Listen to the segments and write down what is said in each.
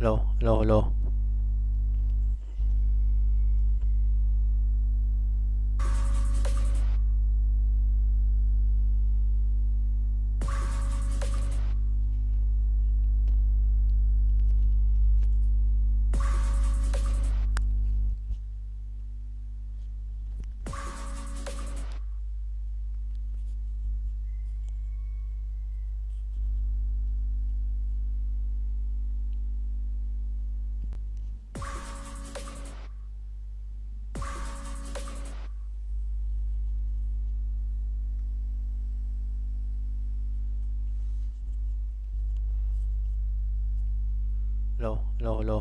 lô lô lô lô lô lô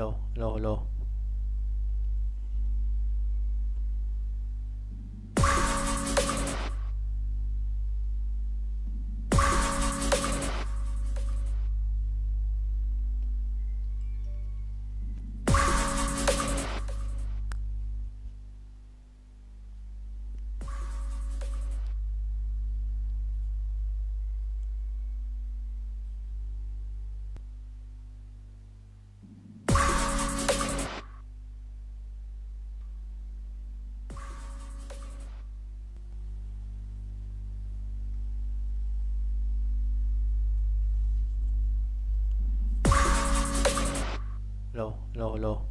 lô lô lô lô lô lô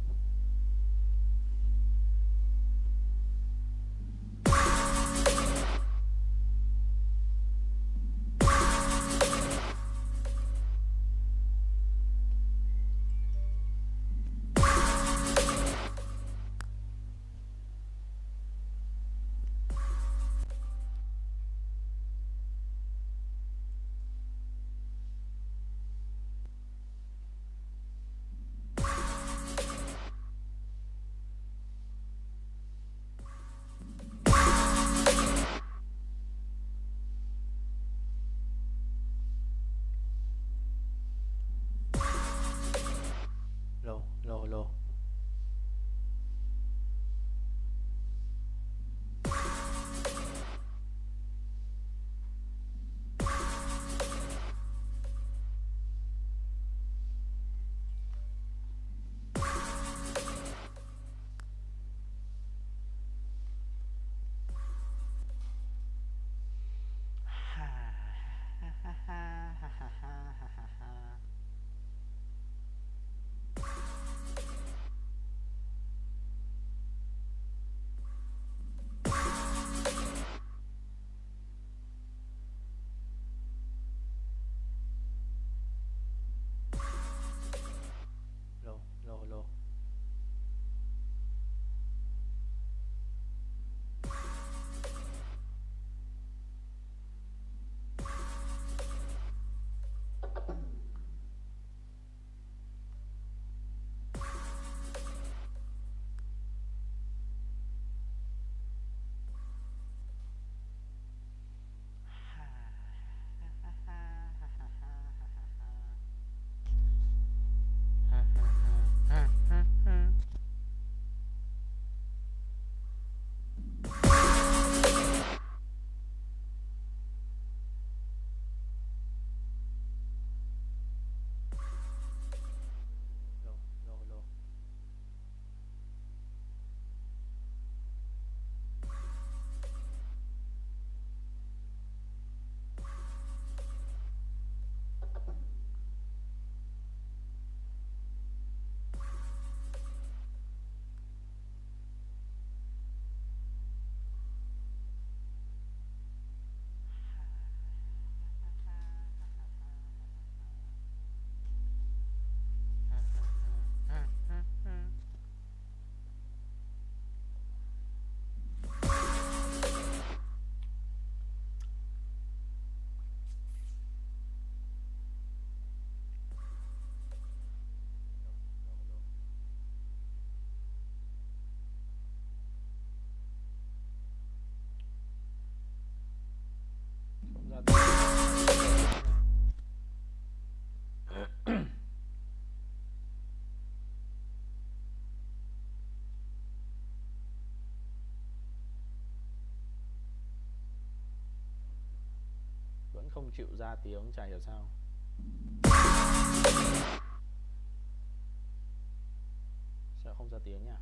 không chịu ra tiếng, chả hiểu sao. Sao không ra tiếng nhỉ?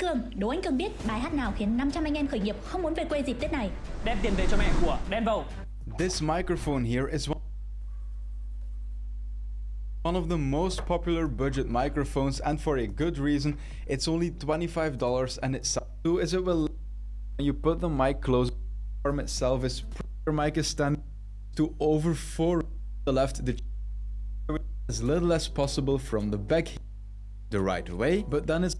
Cường, đố anh Cường biết bài hát nào khiến 500 anh em khởi nghiệp không muốn về quê dịp Tết này. Đem tiền về cho mẹ của Denver. This microphone here is one of the most popular budget microphones, and for a good reason. It's only $25 and it is it will when you put the mic close, the arm itself is your mic is standing to over 4 the left, the as little as possible from the back the right way, but then it's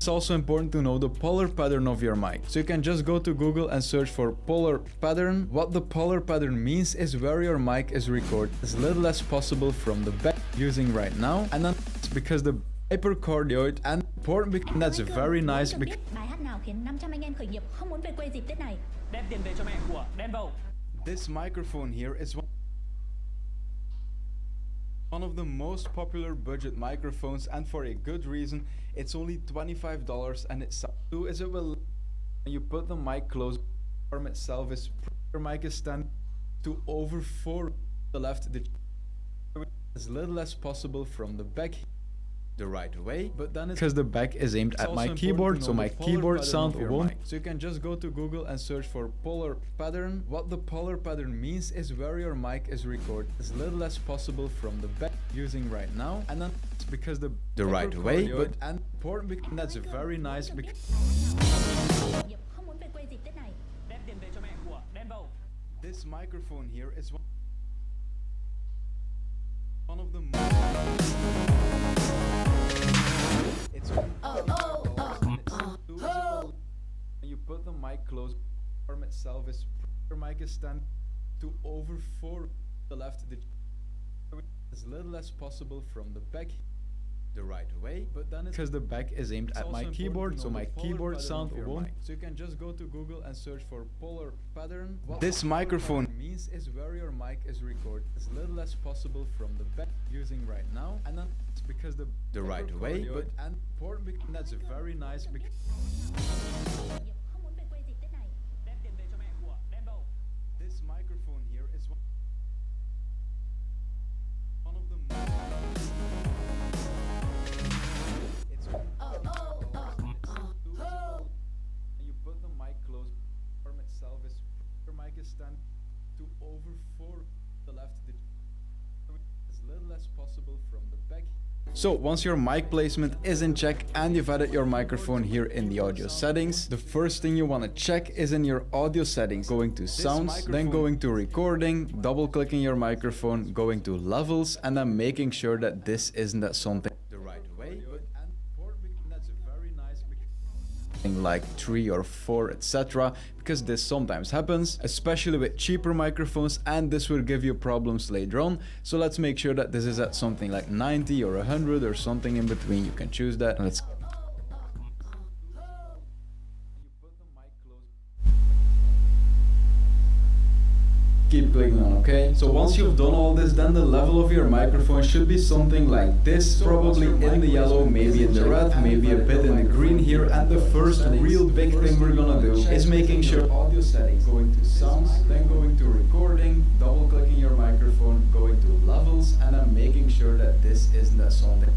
also important to know the polar pattern of your mic. So you can just go to Google and search for polar pattern. What the polar pattern means is where your mic is recorded as little as possible from the back using right now, and then it's because the hypercardioid and important because that's very nice because Bài hát nào khiến 500 anh em khởi nghiệp không muốn về quê dịp Tết này. Đem tiền về cho mẹ của Denver. this microphone here is one of the most popular budget microphones, and for a good reason. It's only $25 and it's is it will when you put the mic close, the arm itself is your mic is standing to over 4 the left, the as little as possible from the back the right way, but then it's because the back is aimed at my keyboard, so my keyboard sound won't. So you can just go to Google and search for polar pattern. What the polar pattern means is where your mic is recorded as little as possible from the back using right now, and then it's because the right way, but and important because that's very nice because Không muốn về quê dịp Tết này. Đem tiền về cho mẹ của Denver. this microphone here is one of the it's when you put the mic close, the arm itself is your mic is standing to over 4 the left, the as little as possible from the back the right way, but then it's because the back is aimed at my keyboard, so my keyboard sound won't. So you can just go to Google and search for polar pattern. What this microphone means is where your mic is recorded as little as possible from the back using right now, and then it's because the right way, but and important because that's very nice because Không muốn về quê dịp Tết này. Đem tiền về cho mẹ của Denver. this microphone here is one of the it's when you put the mic close, the arm itself is your mic is standing to over 4 the left, the as little as possible from the back. So once your mic placement is in check and you've added your microphone here in the audio settings, the first thing you want to check is in your audio settings, going to sounds, then going to recording, double clicking your microphone, going to levels, and then making sure that this isn't at something the right way, but and that's very nice because like 3 or 4 etc, because this sometimes happens, especially with cheaper microphones, and this will give you problems later on. So let's make sure that this is at something like 90 or 100 or something in between. You can choose that. Let's keep clicking on OK. So once you've done all this, then the level of your microphone should be something like this, probably in the yellow, maybe in the red, maybe a bit in the green here. And the first real big thing we're gonna do is making sure audio settings, going to sounds, then going to recording, double clicking your microphone, going to levels, and then making sure that this isn't at something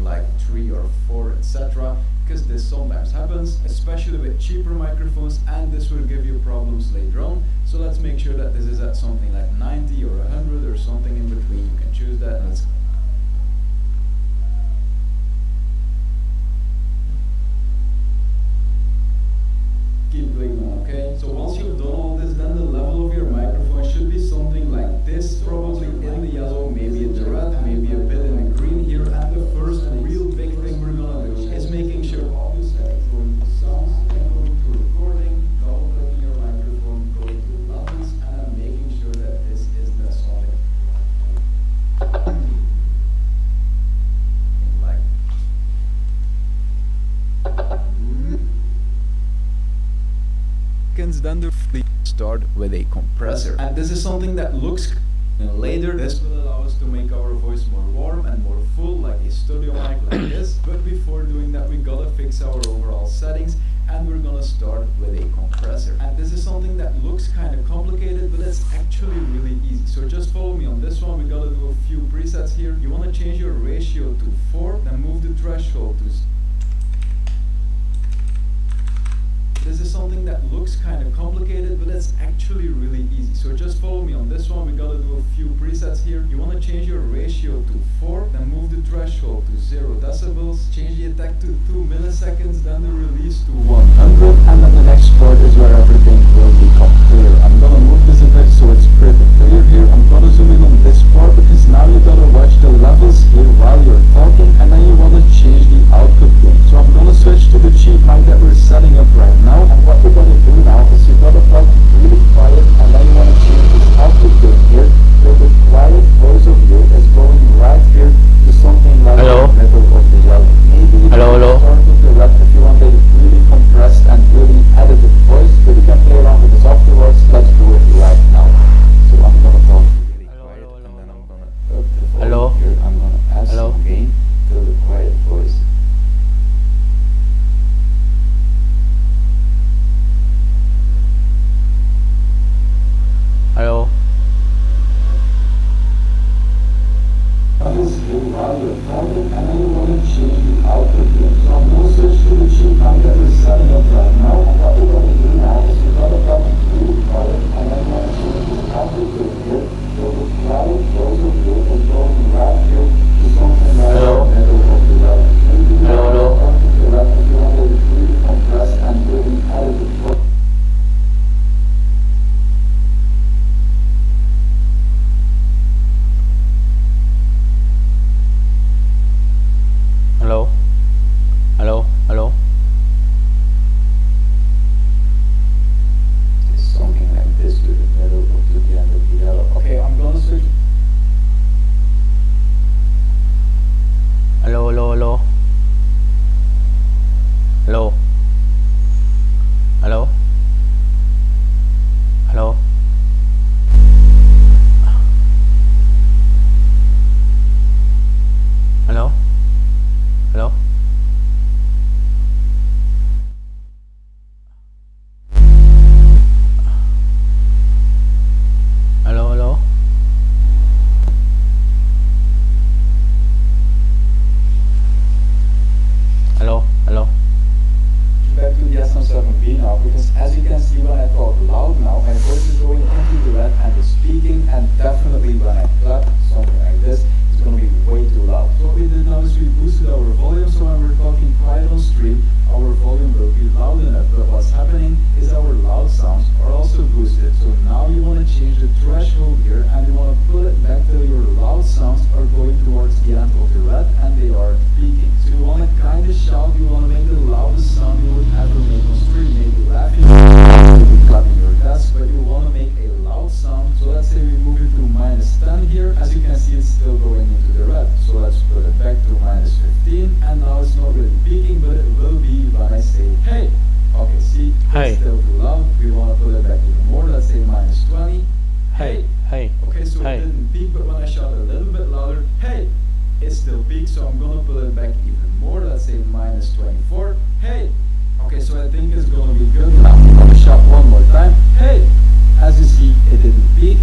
like 3 or 4 etc, because this sometimes happens, especially with cheaper microphones, and this will give you problems later on. So let's make sure that this is at something like 90 or 100 or something in between. You can choose that. And let's keep clicking on OK. So once you've done all this, then the level of your microphone should be something like this, probably in the yellow, maybe in the red, maybe a bit in the green here. And the first real big thing we're gonna do is making sure audio settings, going to sounds, then going to recording, double clicking your microphone, going to levels, and then making sure that this isn't a solid like then the start with a compressor, and this is something that looks later. This will allow us to make our voice more warm and more full, like a studio mic like this. But before doing that, we gotta fix our overall settings, and we're gonna start with a compressor. And this is something that looks kind of complicated, but it's actually really easy. So just follow me on this one. We gotta do a few presets here. You wanna change your ratio to 4, then move the threshold to This is something that looks kind of complicated, but it's actually really easy. So just follow me on this one. We gotta do a few presets here. You wanna change your ratio to 4, then move the threshold to 0 decibels, change the attack to 2 milliseconds, then the release to 100, and then the next part is where everything will become clear. I'm gonna move this effect so it's pretty clear here. I'm gonna zoom in on this part because now you gotta watch the levels here while you're talking, and then you wanna change the output gain. So I'm gonna switch to the cheap mic that we're setting up right now. And what we're going to do now is you're going to talk really quiet, and then you want to change this output gain here, so the quiet voice of you is going right here to something like Hello? the middle of the yellow. Maybe you Hello, can hello? start with the red if you want a really compressed and really edited voice, but you can play around with this afterwards. Let's do it right now. So I'm going to talk really Hello, quiet, hello, and then hello, I'm going to up the volume Hello? here. I'm going to add Hello? some gain to the quiet voice. Hello? Levels here while you're talking, and then you want to change the output gain. So I'm going to switch to the cheap mic that we're setting up right now. And what we're going to do now is you're going to talk really quiet, and then you want to change the output gain here. So the quiet voice of you is going right here to something like Hello? the middle of the level. Maybe you Hello, want to hello? start with the red if you want a really compressed and really edited voice. Hello? Hello? Hello? It's something like this to the middle or to the end of the yellow. Okay, I'm gonna switch. Hello? Hello? Hello? Hello? Hello? Hello? Hello? Hello? Hello? Hello? Hello? Hello? Back to the SM7B now, because as you can see when I talk loud now, my voice is going into the red and is speaking, and definitely when I clap, something like this, it's going to be way too loud. So what we did now is we boosted our volume, so when we're talking quiet on stream, our volume will be loud enough, but what's happening is our loud sounds are also boosted. So now you want to change the threshold here, and you want to put it back till your loud sounds are going towards the end of the red, and they are peaking. So you want to kind of shout, you want to make the loudest sound you would ever make on stream, maybe laughing, maybe clapping your desk, but you want to make a loud sound. So let's say we move it to -10 here. As you can see, it's still going into the red. So let's put it back to -15, and now it's not really peaking, but it will be when I say hey. Okay, see, Hey. it's still too loud. We want to put it back even more. Let's say -20. Hey, hey, Okay, so hey. it didn't peak, but when I shout a little bit louder, hey, it still peaks, so I'm gonna put it back even more. Let's say -24. Hey. Okay, so I think it's gonna be good now. I'm gonna shout one more time. Hey. As you see, it didn't peak,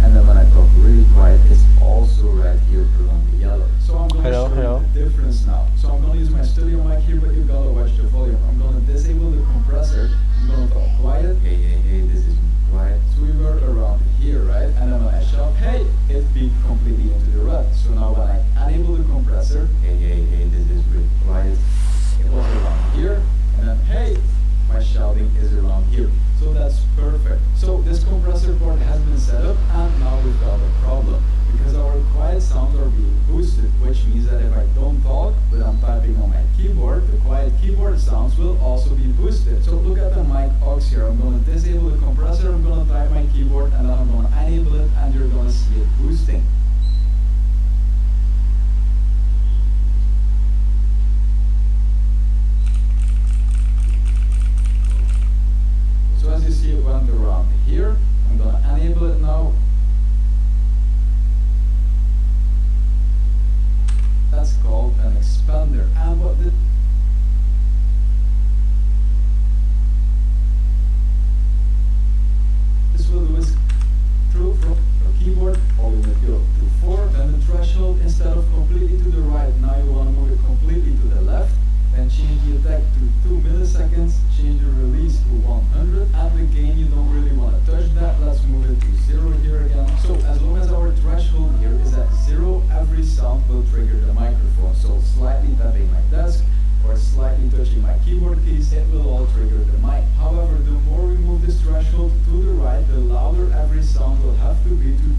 and then when I talk really quiet, it's also right here along the yellow. So I'm gonna Hello, show hello. you the difference now. So I'm gonna use my studio mic here, but you gotta watch the volume. I'm gonna disable the compressor. I'm gonna talk quiet. Hey, hey, hey, this is quiet. So we were around here, right? And then when I shout, hey, it peaked completely into the red. So now when I enable the compressor, hey, hey, hey, this is really quiet. It was around here, and then hey, my shouting is around here. So that's perfect. So this compressor part has been set up.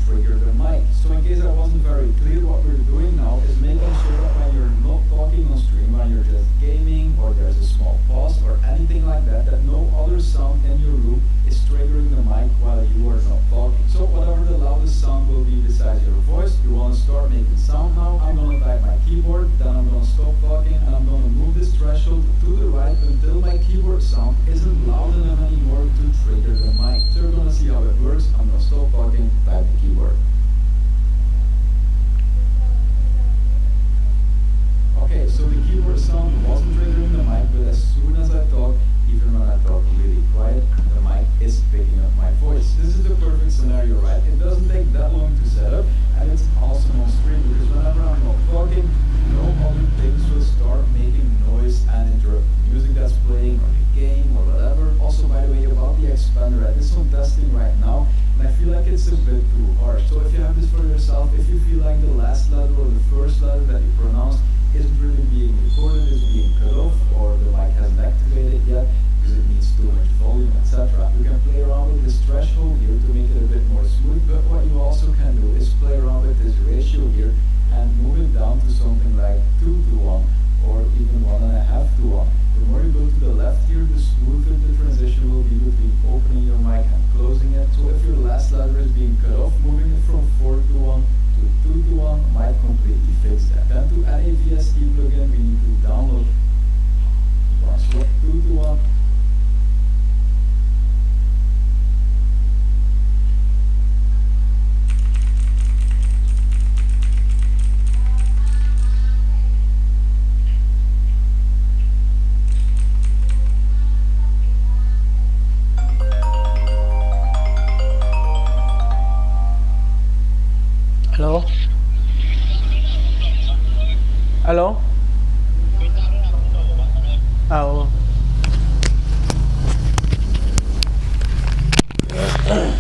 trigger the mic. So in case I wasn't very clear, what we're doing now is making sure that when you're not talking on stream, when you're just gaming or there's a small pause or anything like that, that no other sound in your room is triggering the mic while you are not talking. So whatever the loudest sound will be besides your voice, you want to start making sound now. I'm going to type my keyboard, then I'm going to stop talking, and I'm going to move this threshold to the right until my keyboard sound isn't loud enough anymore to trigger the mic. So you're going to see how it works. I'm going to stop talking, type the keyboard. Okay, so the keyboard sound wasn't triggering the mic, but as soon as I talk, even when I talk really quiet, the mic is picking up my voice. This is the perfect scenario, right? It doesn't take that long to set up, and it's awesome on stream because whenever I'm not talking, no other things will start making noise and interrupt the music that's playing or the game or whatever. Also, by the way, about the expander, I did some testing right now, and I feel like it's a bit too hard. So if you have this for yourself, if you feel like the last letter or the first letter that you pronounce isn't really being recorded, is being cut off, or the mic hasn't activated yet because it needs too much volume, etc. You can play around with this threshold here to make it a bit more smooth, but what you also can do is play around with this ratio here and move it down to something like 2 to 1 or even 1.5 to 1. The more you go to the left here, the smoother the transition will be between opening your mic and closing it. So if your last letter is being cut off, moving it from 4 to 1 to 2 to 1 might completely fix that. Then to add a VST plugin, we need to download 2 to 1. Alo. Alo. Ừ.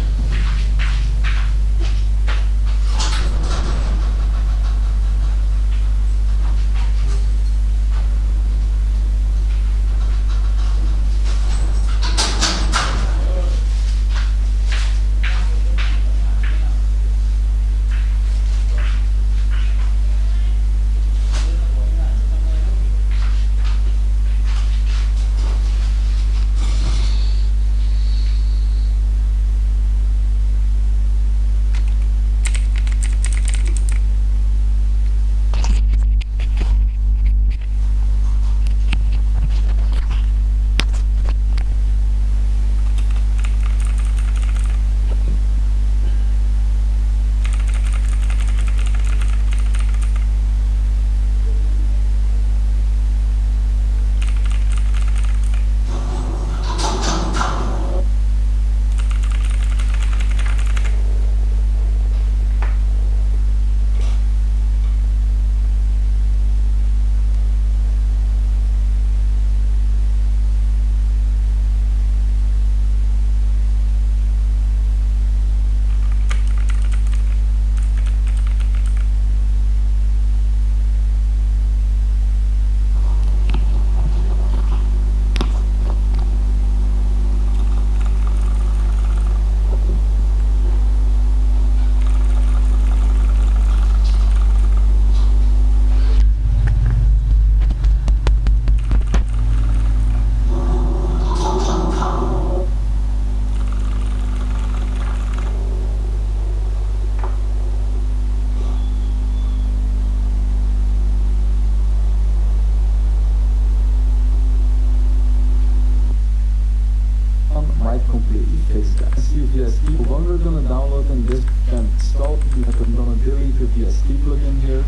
VST. One we're gonna download and this can install. I'm gonna delete the VST plugin here,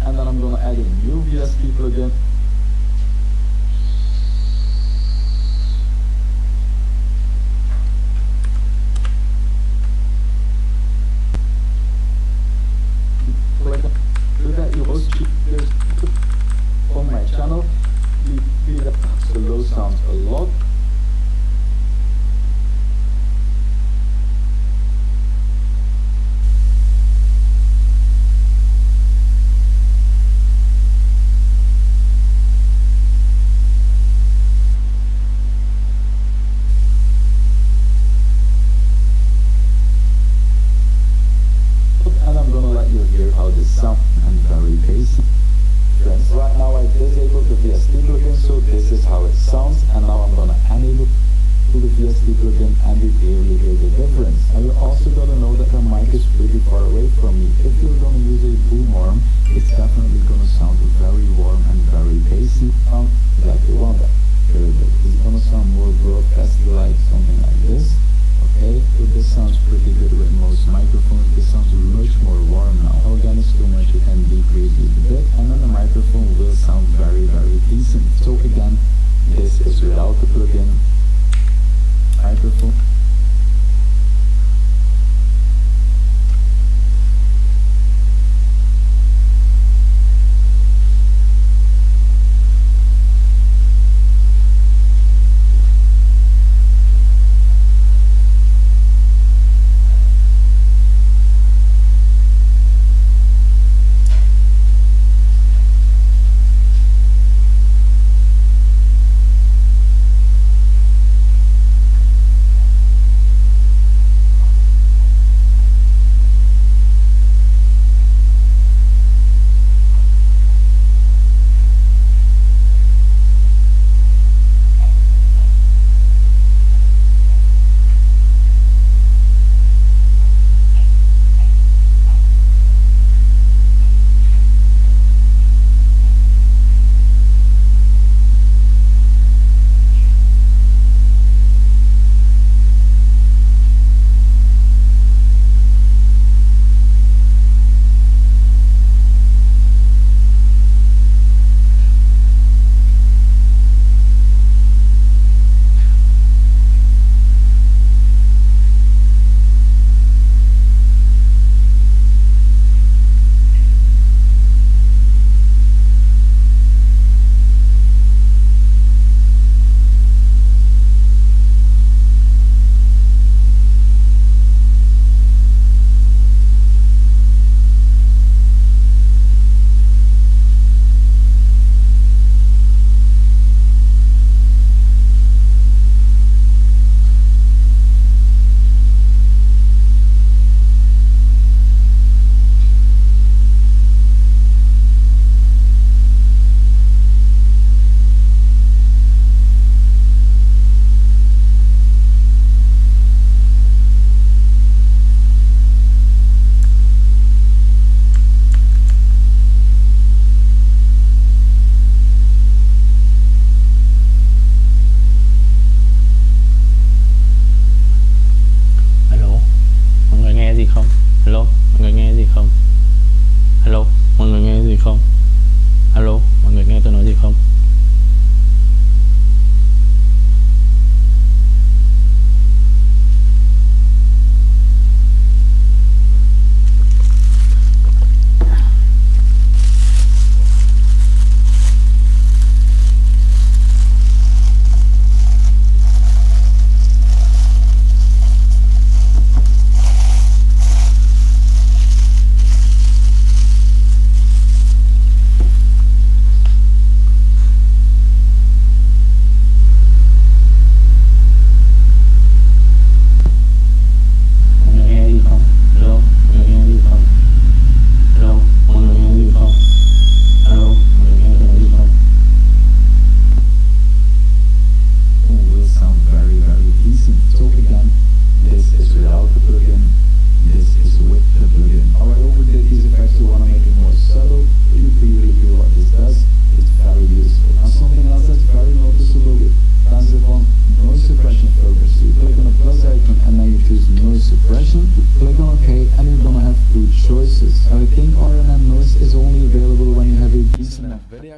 and then I'm gonna add a new VST plugin. Do that, you host speakers on my channel. You feel that the low sounds a lot. pretty far away from me. If you're gonna use a boom arm, it's definitely gonna sound very warm and very bassy. Like you want that. Very good. It's gonna sound more broadcasty, like something like this. Okay, so this sounds pretty good with most microphones. This sounds much more warm now. Now again, it's too much, you can decrease it a bit, and then the microphone will sound very decent. So again, this is without the plugin microphone.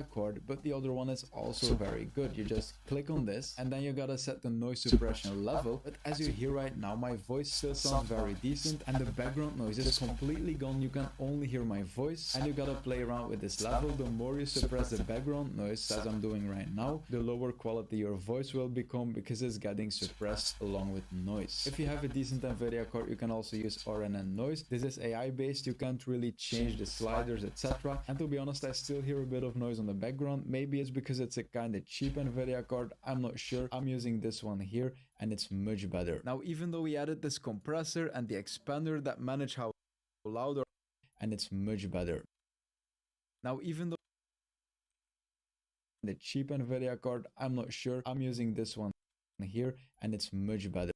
chord, but the other one is also very good. You just click on this and then you gotta set the noise suppression level. But as you hear right now, my voice still sounds very decent and the background noise is completely gone. You can only hear my voice and you gotta play around with this level. The more you suppress the background noise, as I'm doing right now, the lower quality your voice will become because it's getting suppressed along with noise. If you have a decent NVIDIA card, you can also use RNN noise. This is AI based, you can't really change the sliders, etc. And to be honest, I still hear a bit of noise on the background. Maybe it's because it's a kind of cheap NVIDIA card, I'm not sure. I'm using this one here and it's much better. Now, even though we added this compressor and the expander that manage how loud and it's much better. Now, even though the cheap NVIDIA card, I'm not sure. I'm using this one here and it's much better.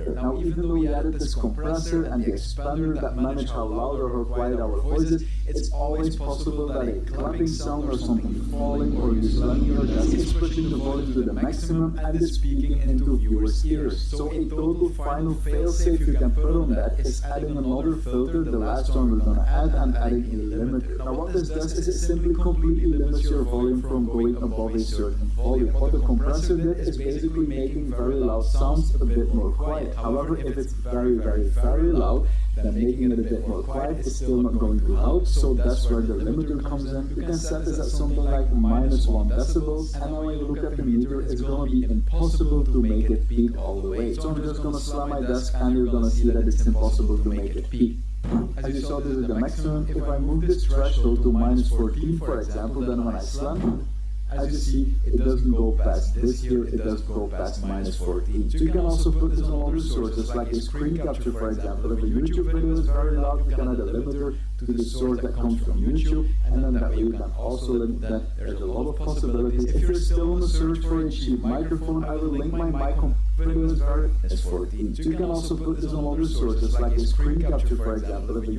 limiter. Now, even though we added this compressor and the expander that manage how loud or how quiet our voice is, it's always possible that a clapping sound or something falling or you slamming your desk is pushing the volume to the maximum and is speaking into viewers' ears. So a total final failsafe you can put on that is adding another filter, the last one we're gonna add, and adding a limiter. Now what this does is it simply completely limits your volume from going above a certain volume. What the compressor did is basically making very loud sounds a bit more quiet. However, if it's very loud, then making it a bit more quiet is still not going too loud, so that's where the limiter comes in. You can set this at something like -1 decibels, and now when you look at the meter, it's gonna be impossible to make it peak all the way. So I'm just gonna slam my desk and you're gonna see that it's impossible to make it peak. As you saw, this is the maximum. If I move this threshold to -14, for example, then when I slam, as you see, it doesn't go past this here, it does go past -14. So you can also put this on other sources, like a screen capture, for example. If a YouTube video is very loud, you can add a limiter to the source that comes from YouTube, and then that way you can also limit that. There's a lot of possibilities. If you're still on the search for a cheap microphone, I will link my mic on video is very -14. So you can also put this on other sources, like a screen capture, for example. If a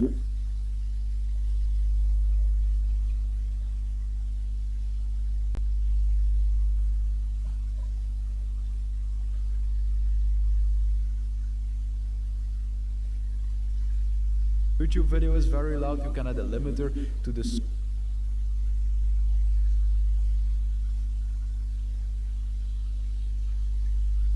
YouTube video is very loud, you can add a limiter to the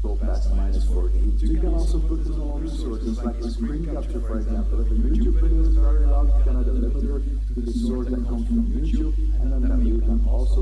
go past -14. So you can also put this on other sources, like a screen capture, for example. If a YouTube video is very loud, you can add a limiter to the source that comes from YouTube, and then that way you can also